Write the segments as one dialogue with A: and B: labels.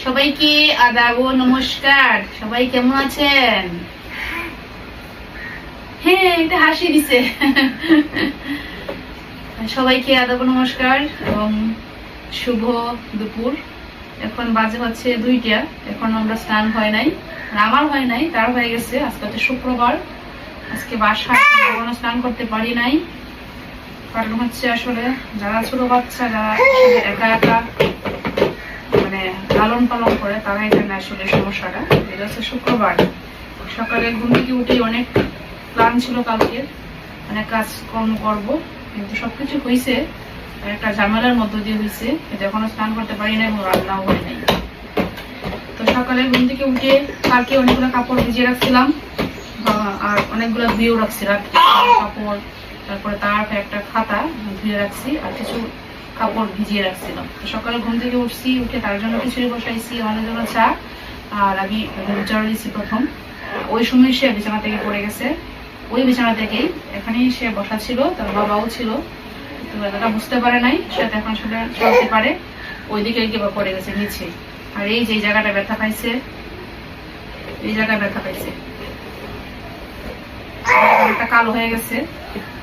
A: সবাইকে আদাব ও নমস্কার। সবাই কেমন আছেন? হ্যাঁ, এটা হাসি দিছে। সবাইকে আদাব ও নমস্কার এবং শুভ দুপুর। এখন বাজে হচ্ছে 2টা। এখন আমরা স্নান হয় নাই, আমার হয় নাই, তার হয়ে গেছে। আজকে হচ্ছে শুক্রবার, আজকে বাসায় কোনো স্নান করতে পারি নাই। কারণ হচ্ছে আসলে যারা ছোট বাচ্চা, যারা একা একা মানে লালন পালন করে, তারা এখানে আসলে সমস্যাটা। এটা হচ্ছে শুক্রবার, সকালে ঘুম থেকে উঠে অনেক প্ল্যান ছিল কালকে, অনেক কাজকর্ম করবো, কিন্তু সবকিছু হয়েছে একটা ঝামেলার মধ্য দিয়ে হয়েছে। কিন্তু এখনো স্নান করতে পারি না এবং রান্নাও হয় নাই। তো সকালে ঘুম থেকে উঠে কালকে অনেকগুলো কাপড় ভিজিয়ে রাখছিলাম, আর অনেকগুলো ধুয়েও রাখছি কাপড়। তারপরে তার একটা খাতা ধুয়ে রাখছি, আর কিছু কাপড় ভিজিয়ে রাখছিলাম। তো সকালে ঘুম থেকে উঠছি, উঠে তার জন্য খিচুড়ি বসাইছি, আমাদের জন্য চা, আর আমি চড়া দিয়েছি প্রথম। ওই সময় সে বিছানা থেকে পড়ে গেছে, ওই বিছানা থেকেই এখানেই সে বসা ছিল, তার বাবাও ছিল, তো এতটা বুঝতে পারে নাই, সে এখন আসলে চলতে পারে। ওইদিকে কিবা পড়ে গেছে নিচে, আর এই যে জায়গাটা ব্যথা পাইছে, এই জায়গায় ব্যথা পাইছে, একটা কালো হয়ে গেছে।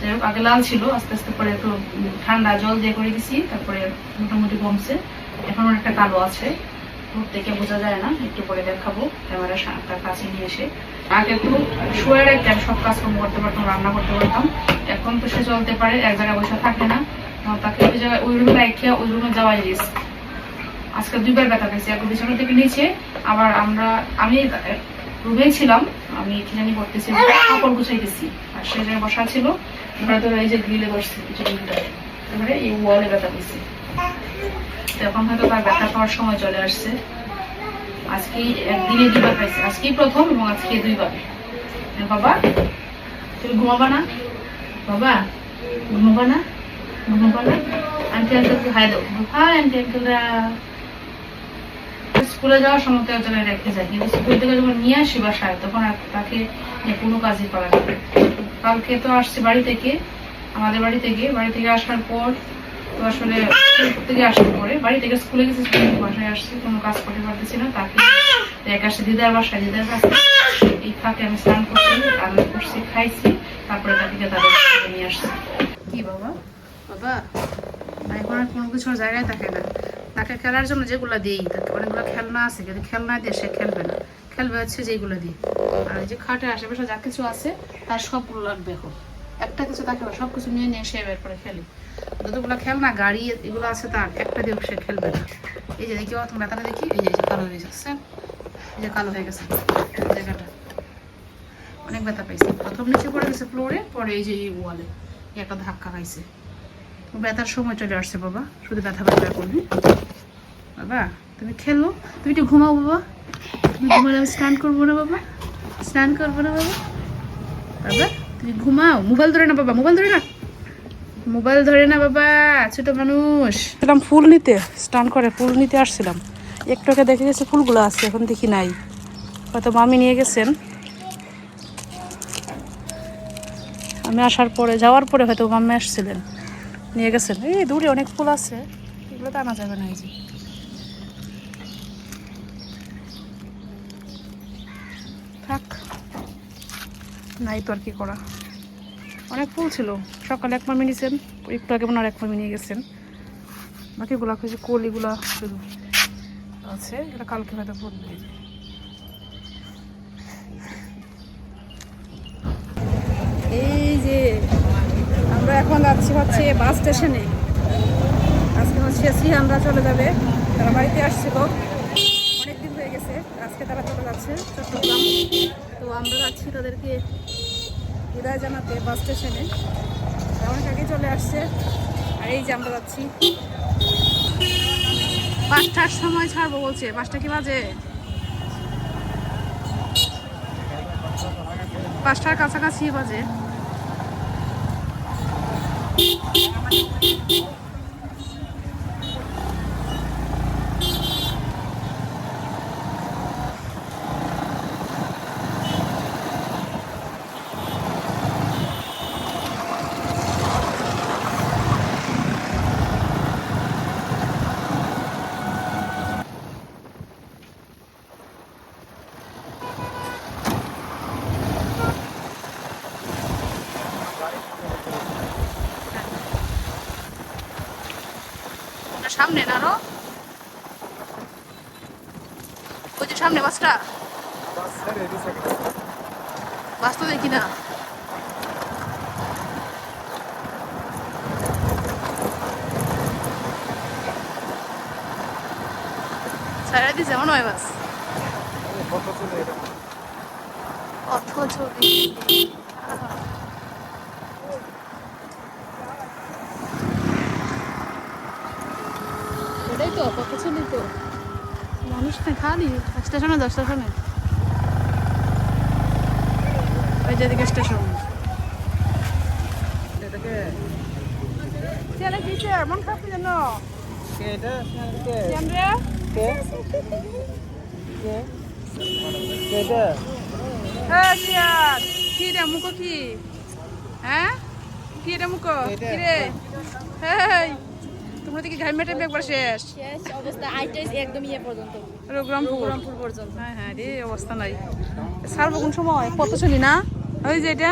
A: যাই হোক, আগে লাল ছিল, আস্তে আস্তে করে একটু ঠান্ডা জল দিয়ে করে দিছি, তারপরে মোটামুটি কমছে। এখন একটা কালো আছে, দূর থেকে বোঝা যায় না, একটু করে দেখাবো ক্যামেরার কাছে নিয়ে এসে। আগে একটু শুয়ে রাখতাম, সব কাজকর্ম করতে পারতাম, রান্না করতে পারতাম। এখন তো সে চলতে পারে, এক জায়গায় বসে থাকে না, তাকে ওই জায়গায় ওই রুমে রেখে ওই রুমে যাওয়াই রিস্ক। আজকে 2বার ব্যথা পেয়েছি, একবার বিছানা থেকে নিচে, আবার আমি রুমেই ছিলাম, আমি কি জানি করতেছি, কাপড় গুছাইতেছি, আর সে জায়গায় বসা ছিল, ধরে এই যে গ্রিলে বসছে, এবারে এই ওয়ালে ব্যথা পেয়েছি। তো এখন হয়তো তার ব্যথা পাওয়ার সময় চলে আসছে। আজকেই একদিনে 2বার পাইছে, আজকেই প্রথম এবং আজকে 2বার। বাবা তুমি ঘুমাবা না? বাবা ঘুমাবা না? ঘুমাবা না? আন্টি আঙ্কেলকে হাই দাও। হাই আন্টি আঙ্কেলরা। স্কুলে যাওয়ার সময় তো একজনের রেখে যায়, কিন্তু স্কুল থেকে যখন নিয়ে আসি বাসায়, তখন আর তাকে কোনো কাজই করা যাবে। কালকে তো আসছে বাড়ি থেকে, আমাদের বাড়ি থেকে আসার পর তো আসলে থেকে আসার পরে বাড়ি থেকে স্কুলে গেছি, স্কুল থেকে বাসায় আসছি, কোনো কাজ করতে পারতেছি না। তাকে এক আসছে দিদার বাসায়, দিদার কাছে এই ফাঁকে আমি স্নান করছি, রান্না করছি, খাইছি, তারপরে তাকে তাদের নিয়ে আসছি। কি বাবা? বাবা এখন আর কোনো কিছুর জায়গায় থাকে না। তাকে খেলার জন্য যেগুলো দিই, তাকে অনেকগুলো খেলনা আছে, যদি খেলনা দিয়ে সে খেলবে না, খেলবে হচ্ছে যেগুলো দিই। আর এই যে খাটে আশেপাশে যা কিছু আছে তার সবগুলো লাগবে, এখন একটা কিছু থাকে না, সব কিছু নিয়ে নিয়ে সে বের করে খেলি। যতগুলো খেলনা গাড়ি এগুলো আছে, তার একটা দিয়ে সে খেলবে না। এই যে দেখি তোমার ব্যথাটা দেখি, এই যে কালো হয়ে যাচ্ছে, এই যে কালো হয়ে গেছে জায়গাটা, অনেক ব্যথা পাইছে। প্রথম নিচে পড়ে গেছে ফ্লোরে, পরে এই যে এই ওয়ালে একটা ধাক্কা খাইছে। ব্যথার সময় চলে আসছে বাবা, শুধু ব্যথা করবি। বাবা তুমি খেলো, তুমি একটু ঘুমাও বাবা, তুমি ঘুমালে আমি স্নান করবো না বাবা, স্নান করবো না বাবা। বাবা তুমি ঘুমাও, মোবাইল ধরে না বাবা, মোবাইল ধরে না, মোবাইল ধরে না বাবা, ছোট মানুষ। ফুল নিতে, স্নান করে ফুল নিতে আসছিলাম, একটু আগে দেখে গেছে ফুলগুলো আছে, এখন দেখি নাই, হয়তো মামি নিয়ে গেছেন। আমি আসার পরে, যাওয়ার পরে হয়তো মাম্মি আসছিলেন, নিয়ে গেছেন। এই দূরে অনেক ফুল আছে, এগুলো তো আনা যাবে না। এই যে থাক, নাই তো আর কি করা। অনেক ফুল ছিল, সকালে এক মামি নিয়েছেন, একটু আগে মনে হয় এক মামি নিয়ে গেছেন। বাকিগুলো হচ্ছে কলিগুলা শুধু আছে, এটা কালকে হয়তো ফুল দিয়ে যায়। এই যে আমরা এখন যাচ্ছি হচ্ছে বাস স্টেশনে। আজকে হচ্ছে আমরা চলে যাবে, তারা বাড়িতে আসছিল, অনেকদিন হয়ে গেছে, আজকে তারা চলে যাচ্ছে চট্টগ্রাম। তো আমরা যাচ্ছি তাদেরকে বিদায় জানাতে বাস স্টেশনে, অনেক আগে চলে আসছে। আর এই যে আমরা যাচ্ছি, 5টার সময় ছাড়বো বলছে। 5টা কি বাজে? 5টার কাছাকাছি বাজে। সামনে না আরো ওই যে সামনে বাসটা বাস তো দেখি না সারা দিছে মনে হয় বাস কত ছবি এটাই তো কত ছবি তো মানুষ না খালি স্টেশনে যাও স্টেশনে ওই যেদিকে স্টেশন ছেলে কিসে মন খারাপ যেন কি রে মুখ কি হ্যাঁ কি রে মুখ কি রে তোমরা দেখি ঘাই মেটে একবার শেষ
B: অবস্থা আইটাই একদম ইয়ে পর্যন্ত
A: রঘুরামপুর পর্যন্ত হ্যাঁ হ্যাঁ রে অবস্থা নাই ছাড়বো কোন সময় কত চলি না ওই যে এটা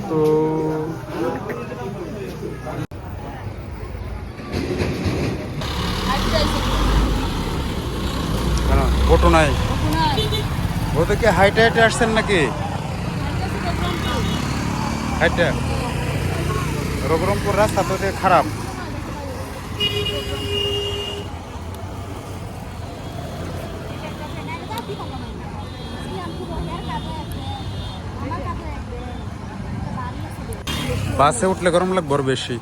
C: তো ফটো নাই ওতে কি হাইটে হাইটে আসছেন নাকি হাইটে রঘুরামপুর রাস্তা তো খারাপ বাসে উঠলে গরম লাগবে আর বেশি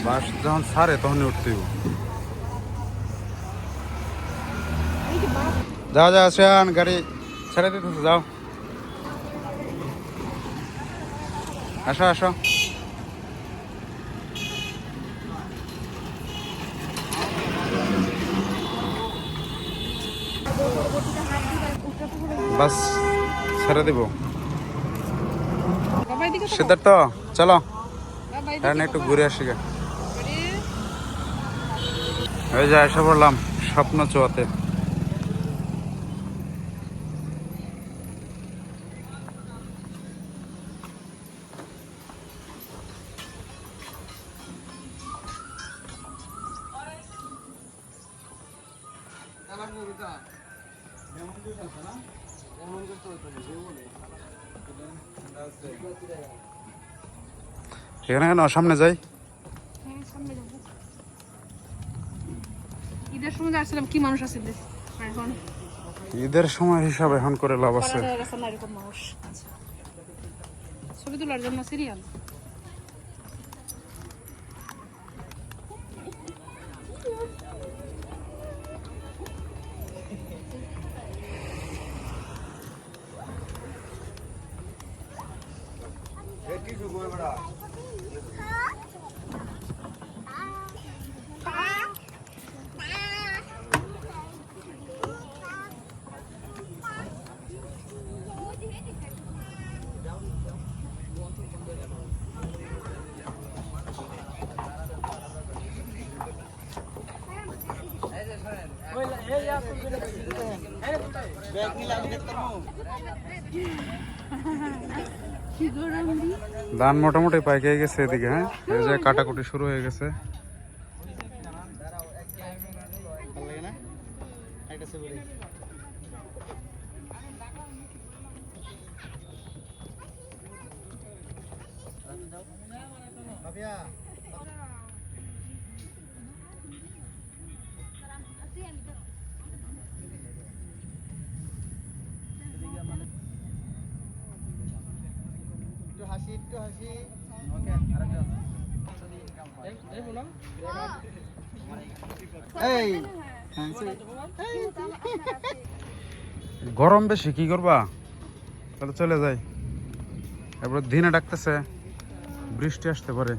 C: বাস যখন ছাড়ে তখনই উঠতে যাও যাও শ্রেয়ান গাড়ি ছেড়ে দিতেছে যাও আসো আসো বাস ছেড়ে দিব সিদ্ধার্থ চলো একটু ঘুরে আসি গে ওই যে এসে পড়লাম স্বপ্ন চোয়াতে এখানে কেন সামনে যাই
A: ঈদের সময় আসছিলাম কি মানুষ আছে এখন
C: ঈদের সময় হিসাব এখন করে লাভ আছে
A: ছবি তোলার জন্য সিরিয়াল
C: ধান মোটামুটি পাইকে গেছে এদিকে হ্যাঁ এই যে কাটাকুটি শুরু হয়ে গেছে গরম বেশি কি করবা তাহলে চলে যাই এবার দিনে ডাকতেছে বৃষ্টি আসতে পারে